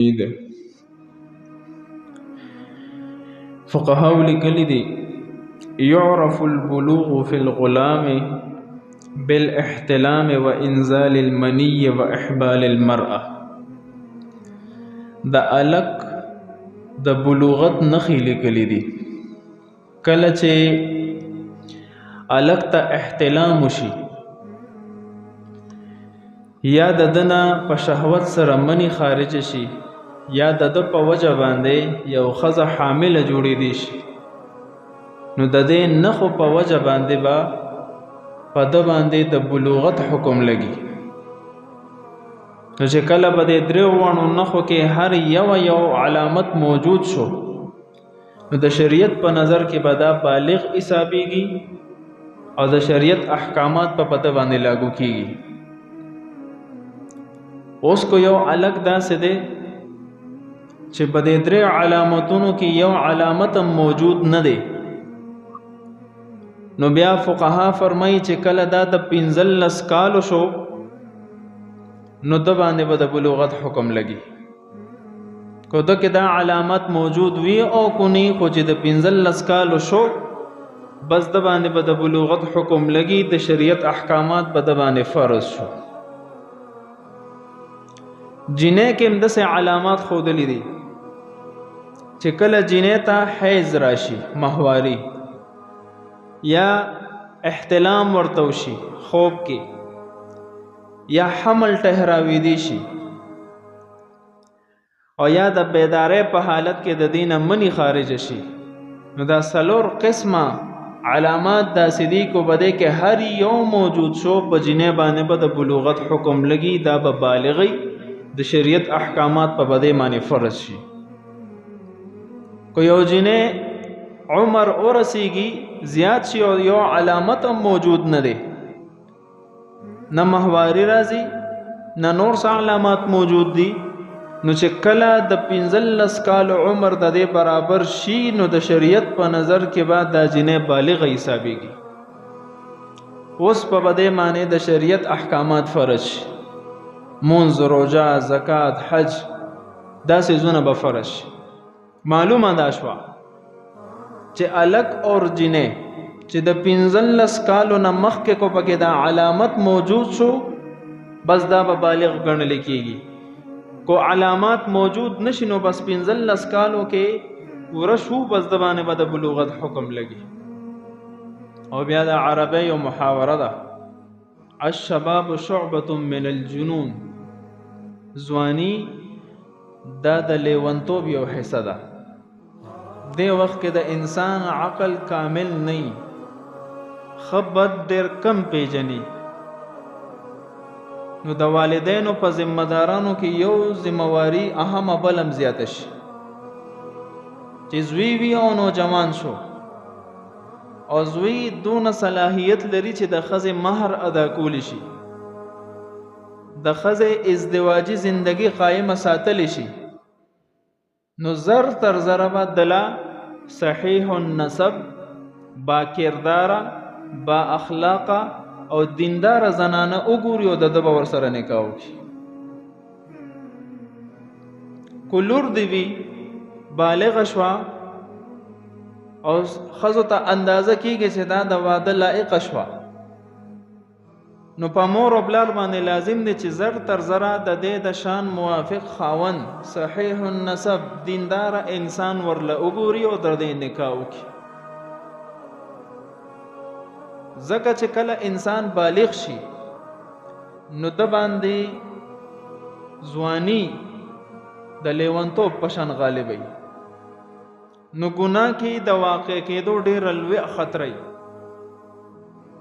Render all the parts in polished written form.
ده فقهاو لیکلی دي يعرف البلوغ في الغلام بالاحتلام وانزال المني واحبال المرأة. د الک د بلوغت نخی لیکلی دي کله چې الک ته احتلام وشي یا د دنه په شهوت سره منی خارج شي یا د په وجه باندې یو خزه حامله جوړې دي شي نو د دې نخو په وجه باندې با په د باندې د بلوغت حکم لګي. نو چې کله به د درې وانو نخو کې هر یو علامت موجود شو نو د شریعت په نظر کې به دا بالغ حسابيږي او د شریعت احکامات په پته باندې لاگو کیږي. اوس کو یو الګ داسې دی چې په دې درې علامتونو کې یو علامت موجود نه دی نو بیا فقها فرمایي چې کله دا د 15 کالو شو نو د باندې به د بلوغت حکم لګي. کو د کې دا علامت موجود وي او کو نه خو چې د 15 کالو شو بس د باندې به د بلوغت حکم لګي. د شریعت احکامات به د باندې فرض شو. جنې کې هم داسې علامات ښودلي دي چې کله جنې ته حیض راشي ماهواري یا احتلام ورته وشي خوب کې یا حمل ټهراویدي شي او یا د بیدارۍ په حالت کې د دینه منی خارج شي نو دا سلور قسمه علامات داسې دي کو بده کې هر یو موجود شو په جنې باندې به د بلوغت حکم لګي. دا به بالغي د شریعت احکامات په بده باندې فرض شي. کو یو جنې عمر ورسیږي زیات شي او یو علامت هم موجود نه دی نه ماهواري راځي نه نور څه علامات موجود دي نو چې کله د 15 کال عمر د دې برابر شي نو د شریعت په نظر کې بعد د جنې بالغ حسابيږي. اوس په بده معنی د شریعت احکامات فرض شي. منځ روزه زکات حج دا سيزونه به فرض شي. معلومه دا شو چې الک اور جنې چې د 15 کالو نه مخکې کو پکې دا علامت موجود شو بس دا به بالغ ګڼل کېږي. کو علامات موجود نشي نو بس 15 کالو کې پوره شو بس د باندې به د بلوغت حکم لګي. او بیا د عربی او محاوره ده الشباب شعبة من الجنون. ځواني دا د لیونتوب یو حصہ ده. دې وخت کې د انسان عقل کامل نه خبر ډېر کم پیژني نو د والدینو په ذمہ دارانو کې یو ذمہواری اهم بلم زیات شي چې زوی وی او نوجوان شو او زوی دون صلاحیت لري چې د خزه مہر ادا کول شي د خزه ازدواجی زندگی قائم ساتل شي نو زر تر ضربه دلا صحیح النسب با کردار با اخلاق او دیندار زنانه وګوري او د باور سره نکاح وکړي. کولور دی وی بالغ شوا او خزو ته اندازه کیږي چې دا د واده لایق شوا نو په مور او بلار باندې لازم دي چې زر تر زرا د دې د شان موافق خاون صحیح النسب دیندار انسان ورله وګوري او در دې نکاح وکړي. زکه چې کله انسان بالغ شي نو د باندې ځواني د لیونتوب پشان غالبي نو ګناه کې د واقع کېدو ډېر لوی خطر ای.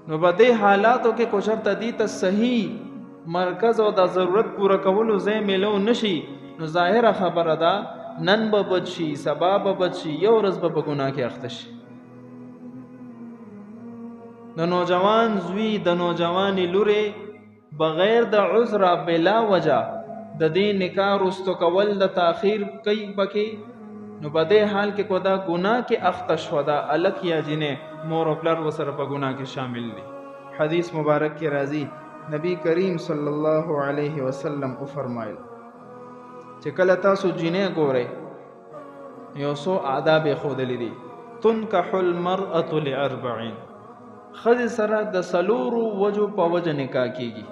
نو په دې حالاتو کې کوشر تدی ته صحیح مرکز او د ضرورت پوره کولو ځای ملو نشي نو ظاهره خبره ده نن به بچي سبا به بچي یو ورځ به په ګناه کې اخته شي. د نوجوان زوی د نوجوانې لورې بغیر د عذر بلا وجه د دې نکاح رستو کول د تاخير کوي بکې نو په دې حال کې کو دا ګناه کې اخته شو دا الک یا جنې مور او پلار وسره په ګناه کې شامل دي. حدیث مبارک کې راځي نبی کریم صلی الله علیه وسلم او فرمایل چې کله تاسو جینې ګورئ یو څو آداب یې ښودلي دي. تنکح المرأة لاربعین، ښځې سره د څلورو وجو په وجه نکاح کیږي.